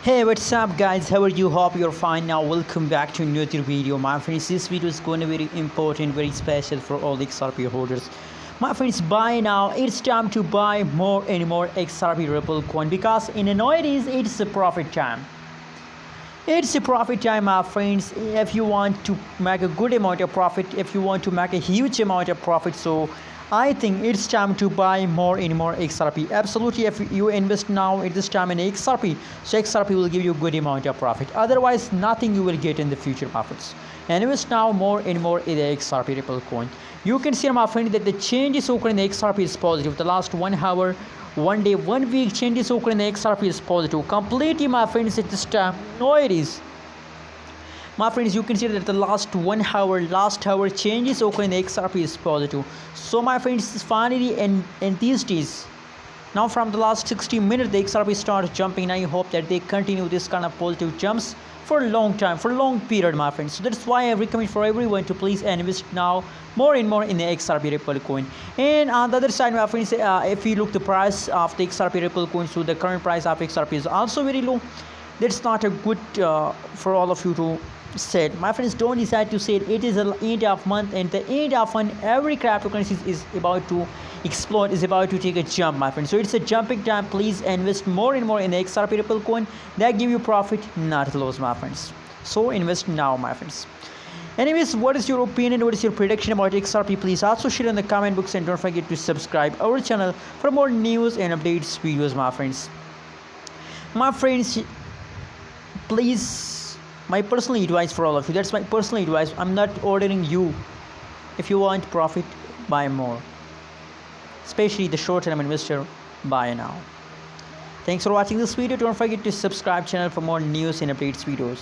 Hey, what's up guys, how are you? Hope you're fine. Now welcome back to another video. My friends, this video is going to be very important, very special for all the XRP holders. My friends, buy now. It's time to buy more and more XRP Ripple coin, because nowadays it's a profit time. It's a profit time, my friends. If you want to make a good amount of profit, if you want to make a huge amount of profit, so I think it's time to buy more and more XRP. Absolutely, if you invest now at this time in XRP, so XRP will give you a good amount of profit. Otherwise, nothing you will get in the future profits. And invest now more and more in the XRP Ripple coin. You can see, my friend, that the changes occurring in the XRP is positive. The last 1 hour, 1 day, 1 week changes occurring in the XRP is positive. Completely, my friends, at this time, no it is. My friends, you can see that the last 1 hour, last hour changes occurring in the XRP is positive. So my friends, finally in these days, now from the last 60 minutes, the XRP starts jumping, and I hope that they continue this kind of positive jumps for a long time, for a long period, my friends. So that's why I recommend for everyone to please invest now more and more in the XRP Ripple coin. And on the other side, my friends, if you look the price of the XRP Ripple coin, so the current price of XRP is also very low. That's not a good for all of you to said. My friends, don't decide to say it is the end of month, and the end of month every cryptocurrency is about to explode, is about to take a jump, my friends. So it's a jumping time. Please invest more and more in the XRP Ripple coin. That give you profit, not loss, my friends. So invest now, my friends. Anyways, what is your opinion, what is your prediction about XRP? Please also share in the comment box, and don't forget to subscribe our channel for more news and updates videos, my friends. My friends, please, my personal advice for all of you, that's my personal advice. I'm not ordering you. If you want profit, buy more, especially the short-term investor, buy now. Thanks for watching this video. Don't forget to subscribe channel for more news and updates videos.